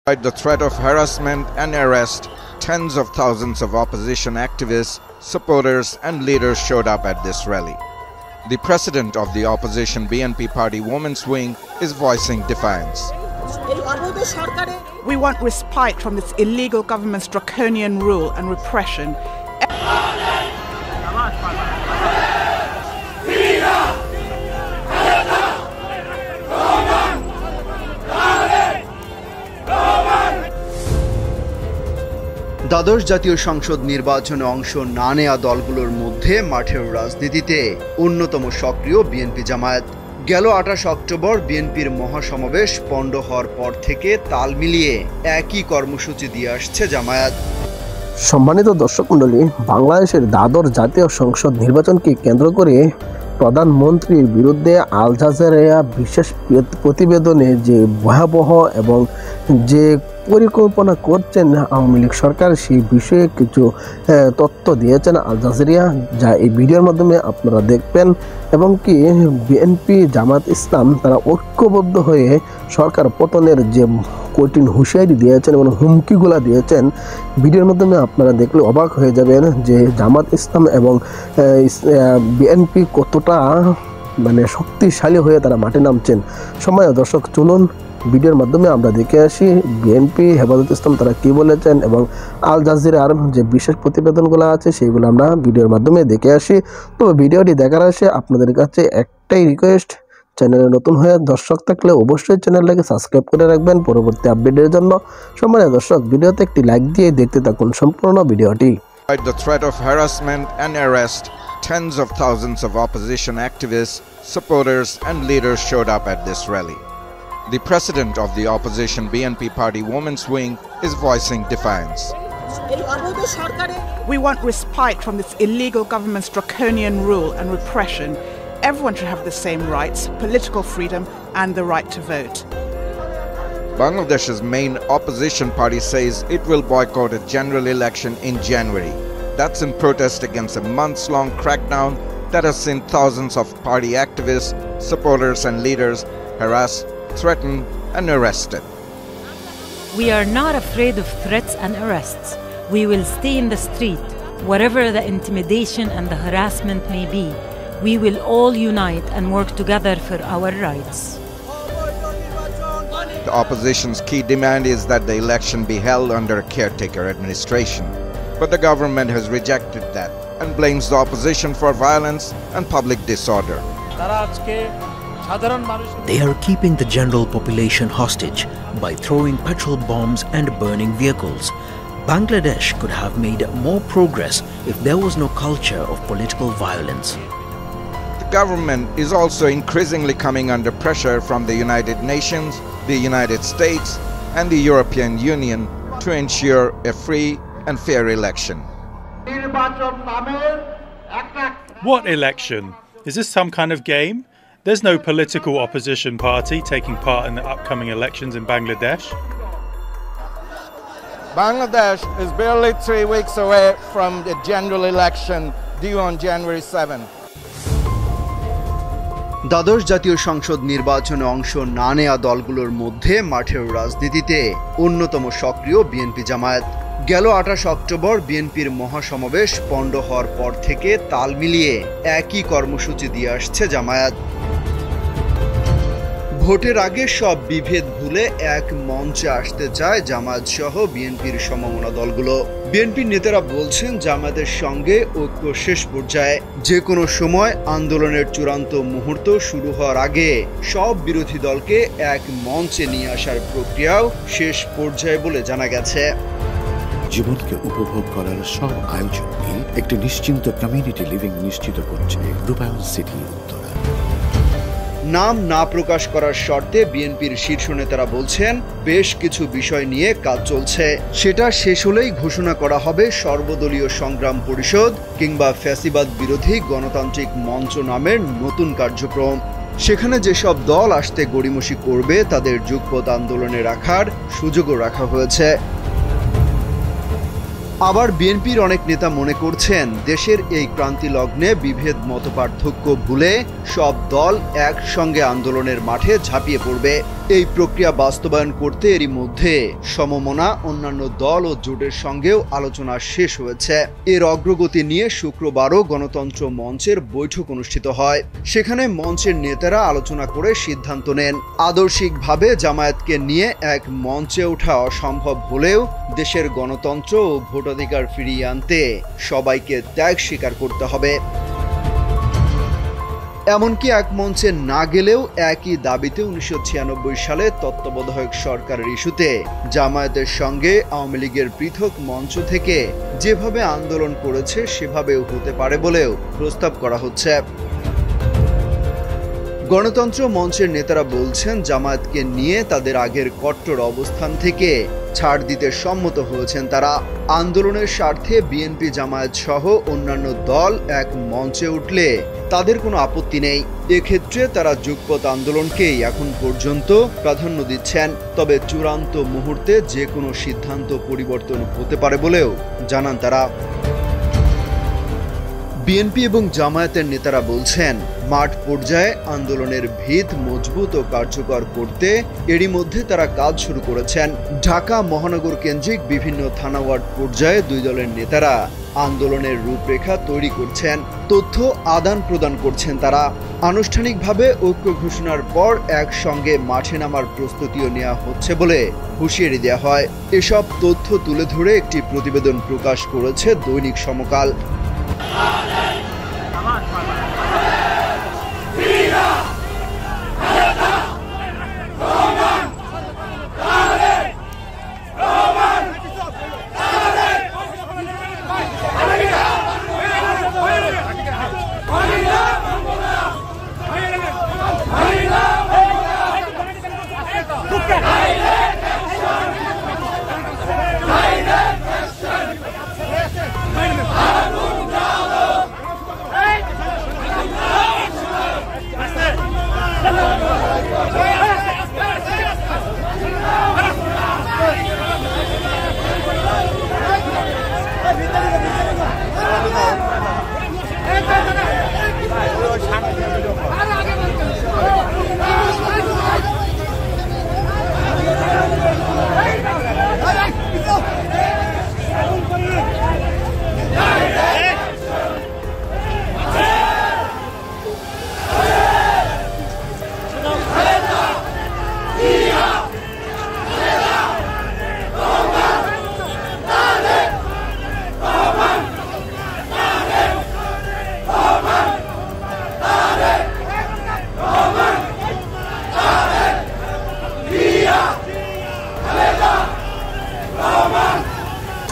Despite the threat of harassment and arrest, tens of thousands of opposition activists, supporters and leaders showed up at this rally. The president of the opposition BNP Party Women's Wing is voicing defiance. We want respite from this illegal government's draconian rule and repression. দ্বাদশ জাতীয় সংসদ নির্বাচনে অংশ না নেওয়া দলগুলোর মধ্যে মাঠের রাজনীতিতে অন্যতম সক্রিয় বিএনপি জামায়াত। গেল 28 অক্টোবর বিএনপির মহাসমাবেশ পণ্ড হওয়ার পর থেকে তাল মিলিয়ে একই কর্মসূচি দিয়ে আসছে জামায়াত। সম্মানিত দর্শক মণ্ডলী, বাংলাদেশের দ্বাদশ জাতীয় সংসদ নির্বাচনকে কেন্দ্র করে প্রধানমন্ত্রীর বিরুদ্ধে আল জাজিরা বিশেষ প্রতিবেদনে যে ভয়াবহ এবং যে পরিকল্পনা করছেন আওয়ামী লীগ সরকার, সেই বিষয়ে কিছু তথ্য দিয়েছেন আল জাজিরা, যা এই ভিডিওর মাধ্যমে আপনারা দেখবেন। এবং কি বিএনপি জামাত ইসলাম তারা ঐক্যবদ্ধ হয়ে সরকার পতনের যে কঠিন হুঁশিয়ারি দিয়েছেন এবং হুমকিগুলা দিয়েছেন, ভিডিওর মাধ্যমে আপনারা দেখলে অবাক হয়ে যাবেন যে জামাত ইসলাম এবং বিএনপি কতটা শক্তিশালী হয়ে তারা মাঠে নামছেন। সময় দর্শক, চলুন ভিডিওর মাধ্যমে আমরা দেখে আসি বিএনপি হেফাজত ইসলাম তারা কি বলেছেন এবং আল জাজিরার যে বিশেষ প্রতিবেদনগুলো আছে সেইগুলো আমরা ভিডিওর মাধ্যমে দেখে আসি। তবে ভিডিওটি দেখার আসে আপনাদের কাছে একটাই রিকোয়েস্ট, চ্যানেলে নতুন হয়ে দর্শক থাকলে অবশ্যই চ্যানেলটাকে সাবস্ক্রাইব করে রাখবেন পরবর্তী আপডেটের জন্য। সম্মানিত দর্শক, ভিডিওতে একটি লাইক দিয়ে দেখতে থাকুন সম্পূর্ণ ভিডিওটি। The threat of harassment and arrest, tens of thousands of opposition activists, supporters and leaders showed up at this rally. The president of the opposition BNP Party Women's Wing is voicing defiance. We want respite from this illegal government's draconian rule and repression. Everyone should have the same rights, political freedom and the right to vote. Bangladesh's main opposition party says it will boycott a general election in January. That's in protest against a months-long crackdown that has seen thousands of party activists, supporters and leaders harassed, threatened and arrested. We are not afraid of threats and arrests. We will stay in the street, whatever the intimidation and the harassment may be. We will all unite and work together for our rights. The opposition's key demand is that the election be held under a caretaker administration. But the government has rejected that and blames the opposition for violence and public disorder. They are keeping the general population hostage by throwing petrol bombs and burning vehicles. Bangladesh could have made more progress if there was no culture of political violence. The government is also increasingly coming under pressure from the United Nations, the United States and the European Union to ensure a free and fair election. What election? Is this some kind of game? There's no political opposition party taking part in the upcoming elections in Bangladesh. Bangladesh is barely 3 weeks away from the general election due on January 7. দ্বাদশ জাতীয় সংসদ নির্বাচনে অংশ না নেওয়া দলগুলোর মধ্যে মাঠের রাজনীতিতে অন্যতম সক্রিয় বিএনপি জামায়াত। গেল 28 অক্টোবর বিএনপির মহাসমাবেশ পণ্ড হওয়ার পর থেকে তাল মিলিয়ে একই কর্মসূচি দিয়ে আসছে জামায়াত। ভোটের আগে সব বিভেদ ভুলে এক মঞ্চে আসতে চায় জামায়াত সহ বিএনপির সমমনা দলগুলো। বিএনপির নেতারা বলছেন জামায়াতের সঙ্গে ঐক্য শেষ পর্যায়ে, যে কোনো সময় আন্দোলনের চূড়ান্ত মুহূর্ত শুরু হওয়ার আগে সব বিরোধী দলকে এক মঞ্চে নিয়ে আসার প্রক্রিয়াও শেষ পর্যায়ে বলে জানা গেছে। জীবনকে উপভোগ করার সব আয়োজনকে একটি নিশ্চিন্ত কমিউনিটি লিভিং নিশ্চিত করছে রূপায়ণ সিটি উত্তরা। নাম না প্রকাশ করার শর্তে বিএনপির শীর্ষ নেতারা বলছেন বেশ কিছু বিষয় নিয়ে কাজ চলছে, সেটা শেষ হলেই ঘোষণা করা হবে সর্বদলীয় সংগ্রাম পরিষদ কিংবা ফ্যাসিবাদ বিরোধী গণতান্ত্রিক মঞ্চ নামের নতুন কার্যক্রম। সেখানে যেসব দল আসতে গড়িমসি করবে তাদের যুগপৎ আন্দোলনে রাখার সুযোগও রাখা হয়েছে। আবার বিএনপির অনেক নেতা মনে করছেন দেশের এই ক্রান্তি লগ্নে বিভেদ মতপার্থক্য ভুলে সব দল একসঙ্গে আন্দোলনের মাঠে ঝাঁপিয়ে পড়বে। এই প্রক্রিয়া বাস্তবায়ন করতে এরই মধ্যে সমমনা অন্যান্য দল ও জোটের সঙ্গেও আলোচনা শেষ হয়েছে। এর অগ্রগতি নিয়ে শুক্রবারও গণতন্ত্র মঞ্চের বৈঠক অনুষ্ঠিত হয়। সেখানে মঞ্চের নেতারা আলোচনা করে সিদ্ধান্ত নেন, আদর্শিকভাবে জামায়াতকে নিয়ে এক মঞ্চে ওঠা অসম্ভব হলেও দেশের গণতন্ত্র ও ভোটাধিকার ফিরিয়ে আনতে সবাইকে ত্যাগ স্বীকার করতে হবে। এমনকি এক মঞ্চে না গেলেও একই দাবিতে 1996 সালে তত্ত্বাবধায়ক সরকারের ইস্যুতে জামায়াতের সঙ্গে আওয়ামী লীগের পৃথক মঞ্চ থেকে যেভাবে আন্দোলন করেছে সেভাবেও হতে পারে বলেও প্রস্তাব করা হচ্ছে। গণতন্ত্র মঞ্চের নেতারা বলছেন, জামায়াতকে নিয়ে তাদের আগের কট্টর অবস্থান থেকে ছাড় দিতে সম্মত হয়েছেন তারা। আন্দোলনের স্বার্থে বিএনপি, জামায়াত সহ অন্যান্য দল এক মঞ্চে উঠলে তাদের কোনো আপত্তি নেই। এক্ষেত্রে তারা যুগপৎ আন্দোলনকেই এখন পর্যন্ত প্রাধান্য দিচ্ছেন। তবে চূড়ান্ত মুহূর্তে যে কোনো সিদ্ধান্ত পরিবর্তন হতে পারে বলেও জানান তারা। বিএনপি এবং জামায়াতের নেতারা বলছেন, মাঠ পর্যায়ে আন্দোলনের ভিত মজবুত ও কার্যকর করতে এরই মধ্যে তারা কাজ শুরু করেছেন। ঢাকা মহানগর কেন্দ্রিক বিভিন্ন থানা ওয়ার্ড পর্যায়ে দুই দলের নেতারা আন্দোলনের রূপরেখা তৈরি করছেন, তথ্য আদান প্রদান করছেন তারা। আনুষ্ঠানিকভাবে ঐক্য ঘোষণার পর একসঙ্গে মাঠে নামার প্রস্তুতিও নেওয়া হচ্ছে বলে হুঁশিয়ারি দেওয়া হয়। এসব তথ্য তুলে ধরে একটি প্রতিবেদন প্রকাশ করেছে দৈনিক সমকাল।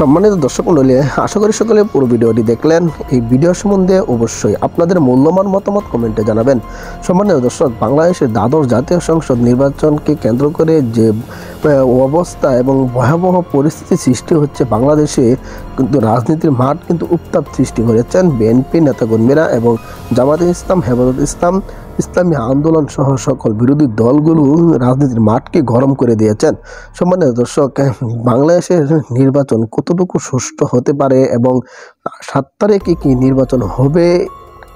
সম্মানিত দর্শক মণ্ডলী, আশা করি সকলে পুরো ভিডিওটি দেখলেন। এই ভিডিও সম্বন্ধে অবশ্যই আপনাদের মূল্যবান মতামত কমেন্টে জানাবেন। সম্মানিত দর্শক, বাংলাদেশের দ্বাদশ জাতীয় সংসদ নির্বাচনকে কেন্দ্র করে যে অবস্থা এবং ভয়াবহ পরিস্থিতি সৃষ্টি হচ্ছে বাংলাদেশে, কিন্তু রাজনীতির মাঠ কিন্তু উত্তাপ সৃষ্টি করেছেন বিএনপি নেতাকর্মীরা এবং জামায়াতে ইসলাম, হেফাজতে ইসলাম, ইসলামী আন্দোলন সহ সকল বিরোধী দলগুলো রাজনীতির মাঠকে গরম করে দিয়েছেন। সম্মানিত দর্শক, বাংলাদেশের নির্বাচন কতটুকু সুষ্ঠু হতে পারে এবং 7 তারিখে কি নির্বাচন হবে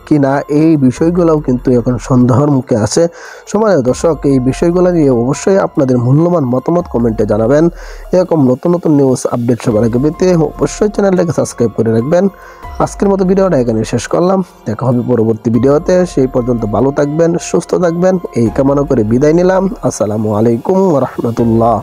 কিনা, এই বিষয়গুলোও কিন্তু এখন সন্দেহের মুখে আছে। সম্মানিত দর্শক, এই বিষয়গুলো নিয়ে অবশ্যই আপনাদের মূল্যবান মতামত কমেন্টে জানাবেন। এরকম নতুন নতুন নিউজ আপডেট সবার আগে পেতে অবশ্যই চ্যানেলটাকে সাবস্ক্রাইব করে রাখবেন। আজকের মতো ভিডিওটা এখানে শেষ করলাম। দেখা হবে পরবর্তী ভিডিওতে। সেই পর্যন্ত ভালো থাকবেন, সুস্থ থাকবেন, এই কামনা করে বিদায় নিলাম। আসসালামু আলাইকুম ওয়া রাহমাতুল্লাহ।